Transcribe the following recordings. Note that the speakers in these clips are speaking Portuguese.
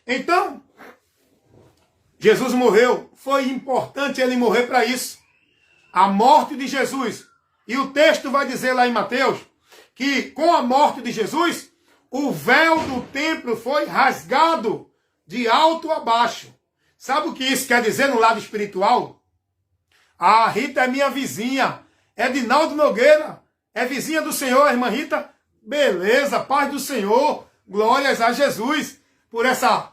Então, Jesus morreu. Foi importante ele morrer para isso. A morte de Jesus. E o texto vai dizer lá em Mateus que com a morte de Jesus, o véu do templo foi rasgado de alto a baixo. Sabe o que isso quer dizer no lado espiritual? A Rita é minha vizinha. É Dinaldo Nogueira. É vizinha do Senhor, a irmã Rita. Beleza, paz do Senhor. Glórias a Jesus por essa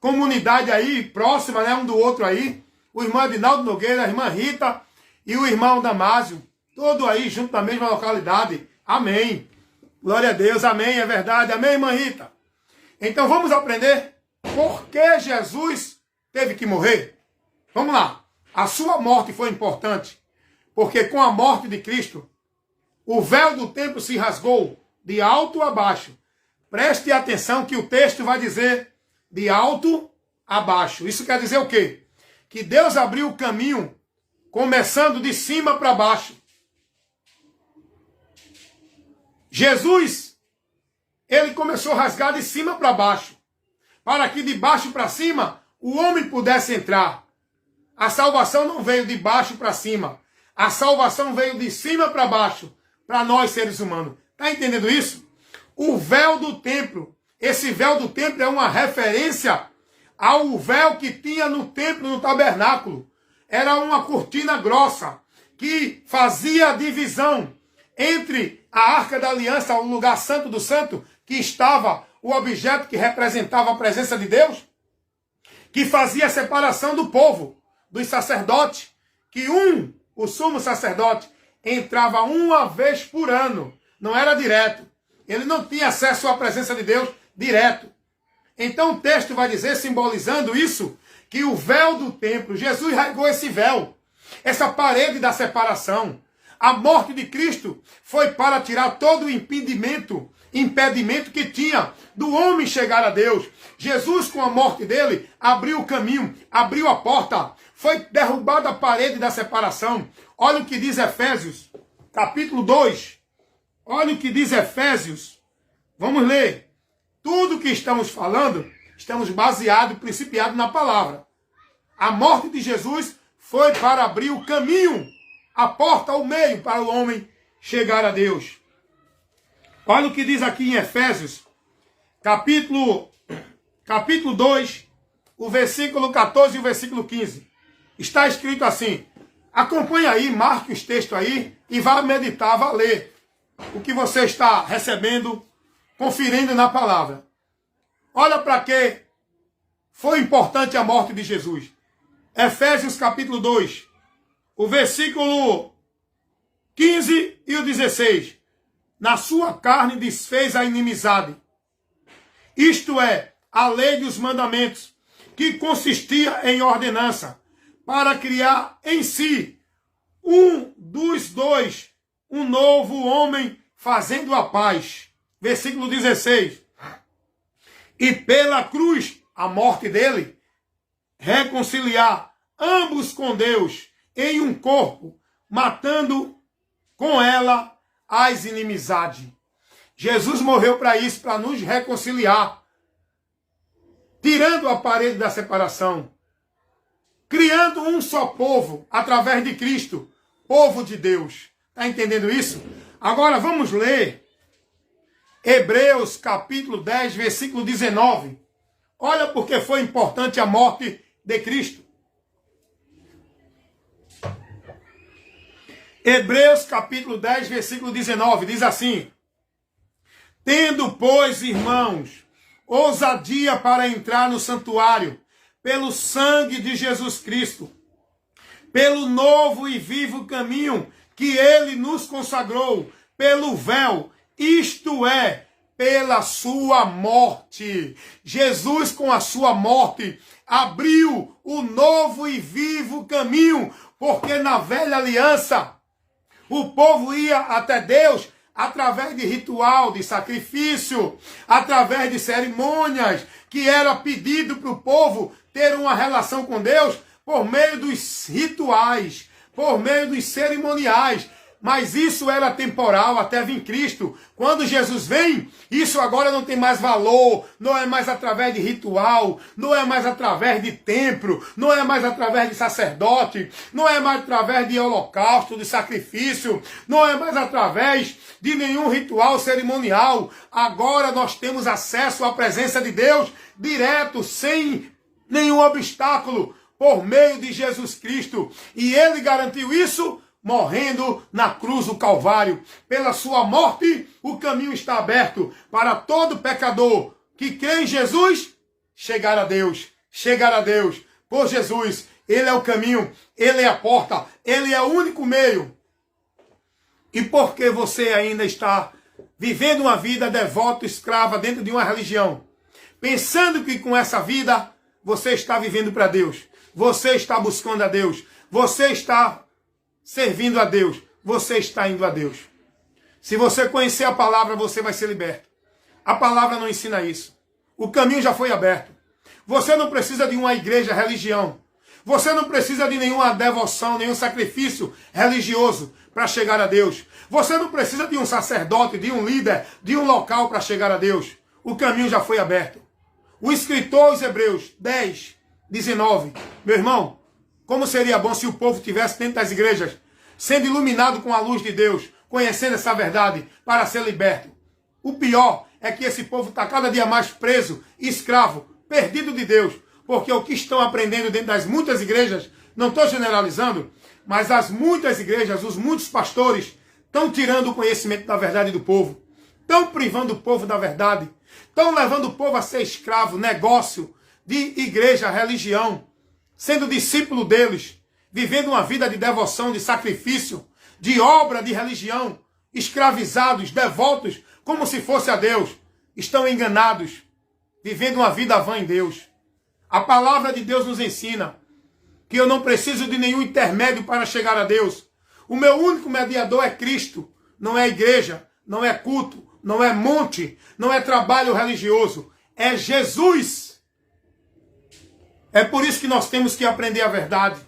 comunidade aí, próxima, né, um do outro aí. O irmão Dinaldo Nogueira, a irmã Rita e o irmão Damásio. Todo aí junto na mesma localidade. Amém. Glória a Deus, amém, é verdade. Amém, irmã Rita? Então vamos aprender por que Jesus teve que morrer. Vamos lá. A sua morte foi importante, porque com a morte de Cristo, o véu do templo se rasgou de alto a baixo. Preste atenção que o texto vai dizer de alto a baixo. Isso quer dizer o quê? Que Deus abriu o caminho começando de cima para baixo. Jesus, ele começou a rasgar de cima para baixo, para que de baixo para cima o homem pudesse entrar. A salvação não veio de baixo para cima. A salvação veio de cima para baixo, para nós seres humanos. Está entendendo isso? O véu do templo, esse véu do templo é uma referência ao véu que tinha no templo, no tabernáculo. Era uma cortina grossa que fazia a divisão entre a Arca da Aliança, o lugar santo do santo, que estava o objeto que representava a presença de Deus, que fazia a separação do povo, dos sacerdotes, que o sumo sacerdote, entrava uma vez por ano, não era direto. Ele não tinha acesso à presença de Deus direto. Então o texto vai dizer, simbolizando isso, que o véu do templo, Jesus rasgou esse véu, essa parede da separação. A morte de Cristo foi para tirar todo o impedimento que tinha do homem chegar a Deus. Jesus, com a morte dele, abriu o caminho, abriu a porta, foi derrubada a parede da separação. Olha o que diz Efésios, capítulo 2. Olha o que diz Efésios. Vamos ler. Tudo que estamos falando, estamos baseados, principiados na palavra. A morte de Jesus foi para abrir o caminho, a porta, o meio para o homem chegar a Deus. Olha o que diz aqui em Efésios, capítulo 2, o versículo 14 e o versículo 15. Está escrito assim. Acompanhe aí, marque os textos aí e vá meditar, vá ler o que você está recebendo, conferindo na palavra. Olha para que foi importante a morte de Jesus. Efésios capítulo 2, o versículo 15 e o 16. Na sua carne desfez a inimizade. Isto é, a lei dos mandamentos, que consistia em ordenança, para criar em si um dos dois, um novo homem, fazendo a paz. Versículo 16. E pela cruz, a morte dele, reconciliar ambos com Deus em um corpo, matando com ela as inimizades. Jesus morreu para isso, para nos reconciliar, tirando a parede da separação, criando um só povo através de Cristo, povo de Deus. Está entendendo isso? Agora vamos ler Hebreus capítulo 10, versículo 19. Olha porque foi importante a morte de Cristo. Hebreus capítulo 10, versículo 19, diz assim: tendo, pois, irmãos, ousadia para entrar no santuário, pelo sangue de Jesus Cristo, pelo novo e vivo caminho que ele nos consagrou, pelo véu, isto é, pela sua morte. Jesus, com a sua morte, abriu o novo e vivo caminho, porque na velha aliança, o povo ia até Deus através de ritual, de sacrifício, através de cerimônias, que era pedido para o povo ter uma relação com Deus por meio dos rituais, por meio dos cerimoniais. Mas isso era temporal até vir Cristo. Quando Jesus vem, isso agora não tem mais valor, não é mais através de ritual, não é mais através de templo, não é mais através de sacerdote, não é mais através de holocausto, de sacrifício, não é mais através de nenhum ritual cerimonial. Agora nós temos acesso à presença de Deus direto, sem nenhum obstáculo, por meio de Jesus Cristo. E ele garantiu isso morrendo na cruz do Calvário. Pela sua morte, o caminho está aberto para todo pecador que crê em Jesus chegar a Deus. Chegar a Deus por Jesus. Ele é o caminho, ele é a porta, ele é o único meio. E por que você ainda está vivendo uma vida devota, escrava dentro de uma religião? Pensando que com essa vida você está vivendo para Deus. Você está buscando a Deus. Você está servindo a Deus. Você está indo a Deus. Se você conhecer a palavra, você vai ser liberto. A palavra não ensina isso. O caminho já foi aberto. Você não precisa de uma igreja, religião. Você não precisa de nenhuma devoção, nenhum sacrifício religioso para chegar a Deus. Você não precisa de um sacerdote, de um líder, de um local para chegar a Deus. O caminho já foi aberto. O escritor aos Hebreus 10, 19. Meu irmão, como seria bom se o povo estivesse dentro das igrejas, sendo iluminado com a luz de Deus, conhecendo essa verdade para ser liberto. O pior é que esse povo está cada dia mais preso, escravo, perdido de Deus. Porque o que estão aprendendo dentro das muitas igrejas, não estou generalizando, mas as muitas igrejas, os muitos pastores, estão tirando o conhecimento da verdade do povo. Estão privando o povo da verdade. Estão levando o povo a ser escravo, negócio de igreja, religião, sendo discípulo deles, vivendo uma vida de devoção, de sacrifício, de obra, de religião, escravizados, devotos, como se fosse a Deus. Estão enganados, vivendo uma vida vã em Deus. A palavra de Deus nos ensina que eu não preciso de nenhum intermédio para chegar a Deus. O meu único mediador é Cristo, não é igreja, não é culto, não é monte, não é trabalho religioso, é Jesus. É por isso que nós temos que aprender a verdade.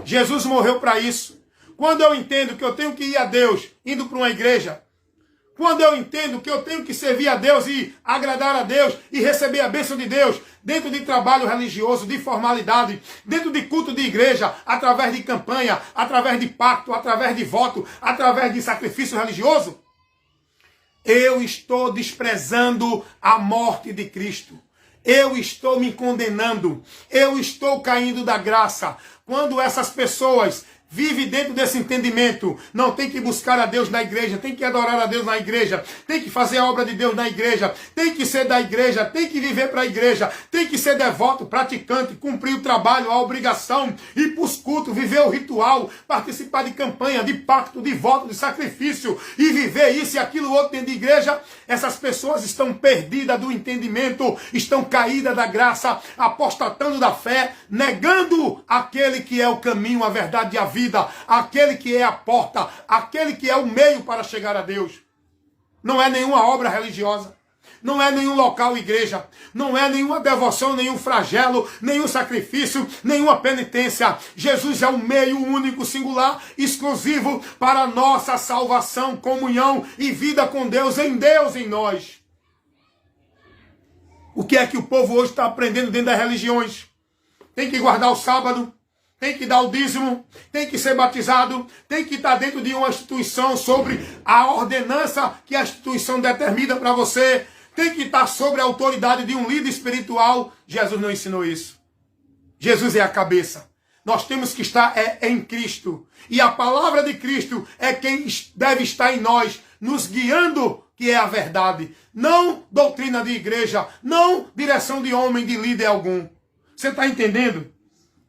Jesus morreu para isso. Quando eu entendo que eu tenho que ir a Deus indo para uma igreja, quando eu entendo que eu tenho que servir a Deus e agradar a Deus e receber a bênção de Deus dentro de trabalho religioso, de formalidade, dentro de culto de igreja, através de campanha, através de pacto, através de voto, através de sacrifício religioso, eu estou desprezando a morte de Cristo. Eu estou me condenando. Eu estou caindo da graça. Quando essas pessoas vivem dentro desse entendimento, não tem que buscar a Deus na igreja, tem que adorar a Deus na igreja, tem que fazer a obra de Deus na igreja, tem que ser da igreja, tem que viver para a igreja, tem que ser devoto, praticante, cumprir o trabalho, a obrigação, ir para os cultos, viver o ritual, participar de campanha, de pacto, de voto, de sacrifício, e viver isso e aquilo outro dentro de igreja. Essas pessoas estão perdidas do entendimento, estão caídas da graça, apostatando da fé, negando aquele que é o caminho, a verdade e a vida, aquele que é a porta, aquele que é o meio para chegar a Deus. Não é nenhuma obra religiosa, não é nenhum local igreja, não é nenhuma devoção, nenhum flagelo, nenhum sacrifício, nenhuma penitência. Jesus é o meio único, singular, exclusivo para a nossa salvação, comunhão e vida com Deus, em nós. O que é que o povo hoje está aprendendo dentro das religiões? Tem que guardar o sábado, tem que dar o dízimo, tem que ser batizado, tem que estar dentro de uma instituição sobre a ordenança que a instituição determina para você, tem que estar sobre a autoridade de um líder espiritual. Jesus não ensinou isso. Jesus é a cabeça. Nós temos que estar em Cristo. E a palavra de Cristo é quem deve estar em nós, nos guiando, que é a verdade. Não doutrina de igreja, não direção de homem, de líder algum. Você está entendendo?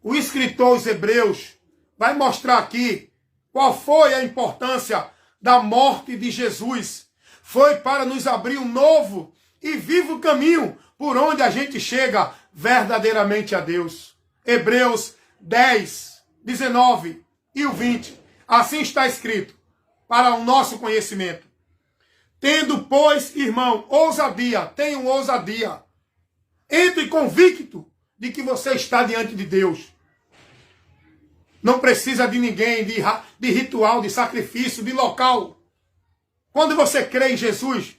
O escritor aos Hebreus vai mostrar aqui qual foi a importância da morte de Jesus. Foi para nos abrir um novo e vivo caminho por onde a gente chega verdadeiramente a Deus. Hebreus 10, 19 e o 20. Assim está escrito, para o nosso conhecimento. Tendo, pois, irmão, ousadia, tenham ousadia. Entre convicto de que você está diante de Deus. Não precisa de ninguém, de ritual, de sacrifício, de local. Quando você crê em Jesus,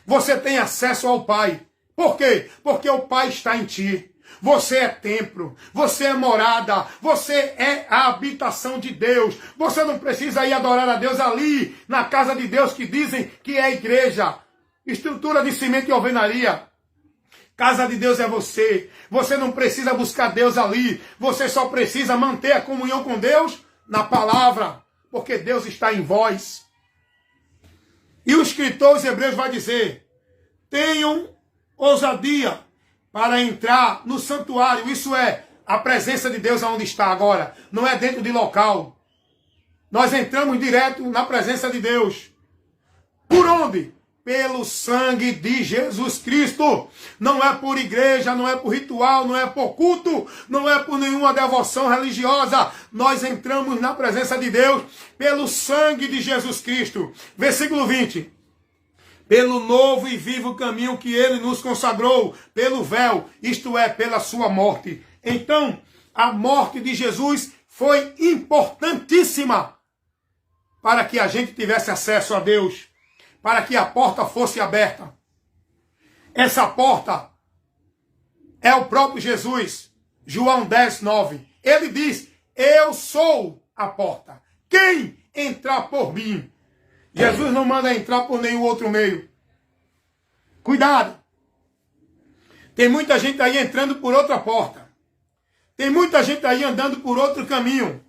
você tem acesso ao Pai. Por quê? Porque o Pai está em ti. Você é templo, você é morada, você é a habitação de Deus. Você não precisa ir adorar a Deus ali, na casa de Deus, que dizem que é a igreja. Estrutura de cimento e alvenaria. Casa de Deus é você. Você não precisa buscar Deus ali. Você só precisa manter a comunhão com Deus na palavra. Porque Deus está em vós. E o escritor aos Hebreus vai dizer: tenham ousadia para entrar no santuário. Isso é a presença de Deus aonde está agora. Não é dentro de local. Nós entramos direto na presença de Deus. Por onde? Pelo sangue de Jesus Cristo. Não é por igreja, não é por ritual, não é por culto, não é por nenhuma devoção religiosa. Nós entramos na presença de Deus pelo sangue de Jesus Cristo. Versículo 20. Pelo novo e vivo caminho que ele nos consagrou, pelo véu, isto é, pela sua morte. Então, a morte de Jesus foi importantíssima para que a gente tivesse acesso a Deus, para que a porta fosse aberta. Essa porta é o próprio Jesus. João 10, 9. Ele diz: eu sou a porta. Quem entrar por mim? Jesus não manda entrar por nenhum outro meio. Cuidado. Tem muita gente aí entrando por outra porta. Tem muita gente aí andando por outro caminho.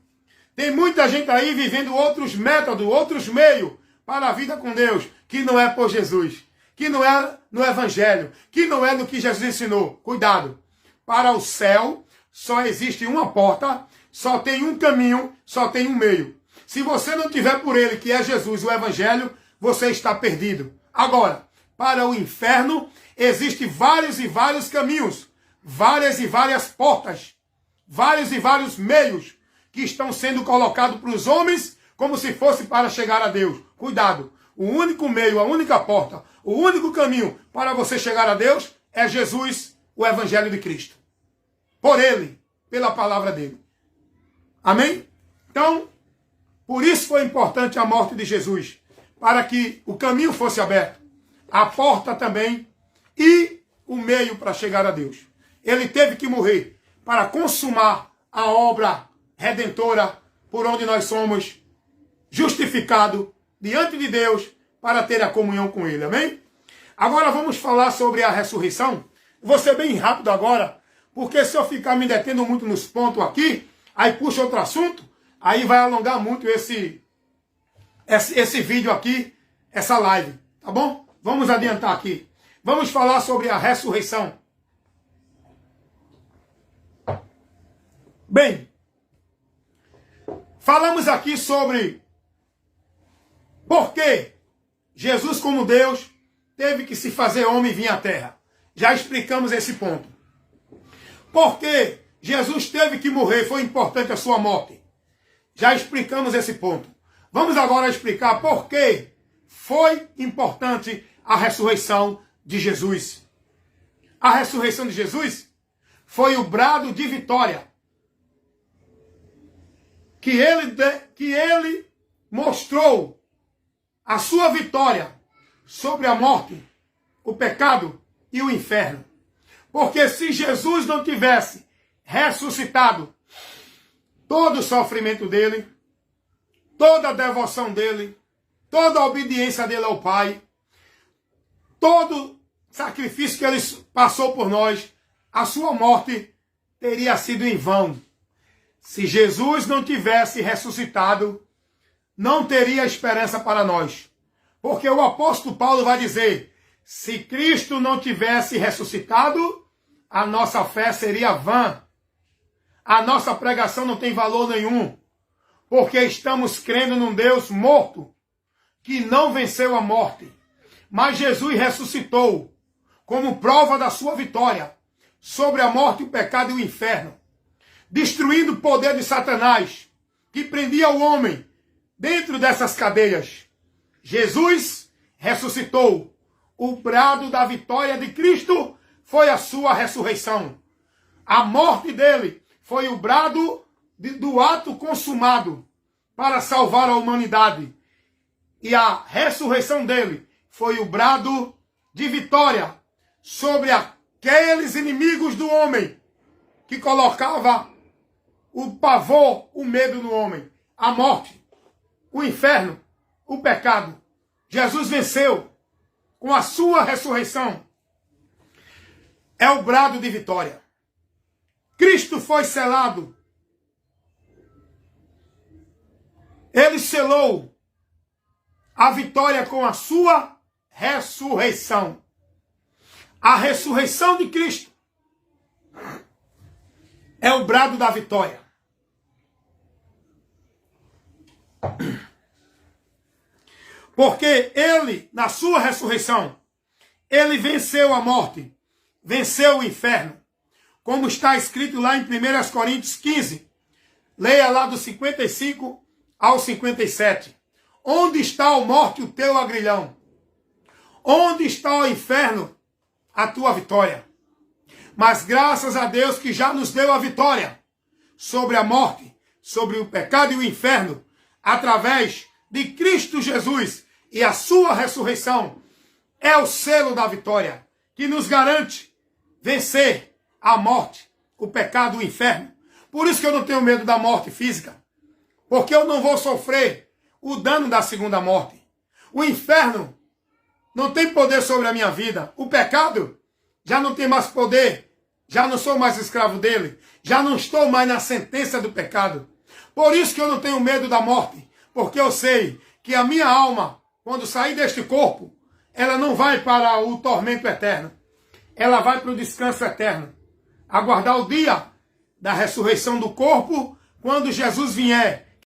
Tem muita gente aí vivendo outros métodos, outros meios para a vida com Deus, que não é por Jesus, que não é no Evangelho, que não é no que Jesus ensinou. Cuidado. Para o céu só existe uma porta, só tem um caminho, só tem um meio. Se você não tiver por ele, que é Jesus, o Evangelho, você está perdido. Agora, para o inferno, existem vários e vários caminhos, várias e várias portas, vários e vários meios que estão sendo colocados para os homens como se fosse para chegar a Deus. Cuidado, o único meio, a única porta, o único caminho para você chegar a Deus é Jesus, o Evangelho de Cristo. Por ele, pela palavra dele. Amém? Então, por isso foi importante a morte de Jesus, para que o caminho fosse aberto, a porta também e o meio para chegar a Deus. Ele teve que morrer para consumar a obra redentora por onde nós somos justificados diante de Deus para ter a comunhão com Ele. Amém? Agora vamos falar sobre a ressurreição. Vou ser bem rápido agora, porque se eu ficar me detendo muito nos pontos aqui, aí puxa outro assunto, aí vai alongar muito esse vídeo aqui, essa live, tá bom? Vamos adiantar aqui. Vamos falar sobre a ressurreição. Bem, falamos aqui sobre por que Jesus, como Deus, teve que se fazer homem e vir à terra. Já explicamos esse ponto. Por que Jesus teve que morrer, foi importante a sua morte. Já explicamos esse ponto. Vamos agora explicar por que foi importante a ressurreição de Jesus. A ressurreição de Jesus foi o brado de vitória que ele mostrou a sua vitória sobre a morte, o pecado e o inferno. Porque se Jesus não tivesse ressuscitado, todo o sofrimento dele, toda a devoção dele, toda a obediência dele ao Pai, todo sacrifício que ele passou por nós, a sua morte teria sido em vão. Se Jesus não tivesse ressuscitado, não teria esperança para nós. Porque o apóstolo Paulo vai dizer, se Cristo não tivesse ressuscitado, a nossa fé seria vã. A nossa pregação não tem valor nenhum. Porque estamos crendo num Deus morto, que não venceu a morte. Mas Jesus ressuscitou, como prova da sua vitória sobre a morte, o pecado e o inferno. Destruindo o poder de Satanás, que prendia o homem dentro dessas cadeias. Jesus ressuscitou. O brado da vitória de Cristo foi a sua ressurreição. A morte dele foi o brado do ato consumado para salvar a humanidade. E a ressurreição dele foi o brado de vitória sobre aqueles inimigos do homem que colocava o pavor, o medo no homem, a morte, o inferno, o pecado. Jesus venceu com a sua ressurreição. É o brado de vitória. Cristo foi selado. Ele selou a vitória com a sua ressurreição. A ressurreição de Cristo é o brado da vitória. Porque ele, na sua ressurreição, ele venceu a morte, venceu o inferno. Como está escrito lá em 1 Coríntios 15. Leia lá do 55 ao 57. Onde está, ó morte, o teu agrilhão? Onde está, ó inferno, a tua vitória? Mas graças a Deus que já nos deu a vitória sobre a morte, sobre o pecado e o inferno, através de Cristo Jesus e a sua ressurreição. É o selo da vitória que nos garante vencer a morte, o pecado, o inferno. Por isso que eu não tenho medo da morte física. Porque eu não vou sofrer o dano da segunda morte. O inferno não tem poder sobre a minha vida. O pecado já não tem mais poder. Já não sou mais escravo dele. Já não estou mais na sentença do pecado. Por isso que eu não tenho medo da morte. Porque eu sei que a minha alma, quando sair deste corpo, ela não vai para o tormento eterno. Ela vai para o descanso eterno. Aguardar o dia da ressurreição do corpo, quando Jesus vier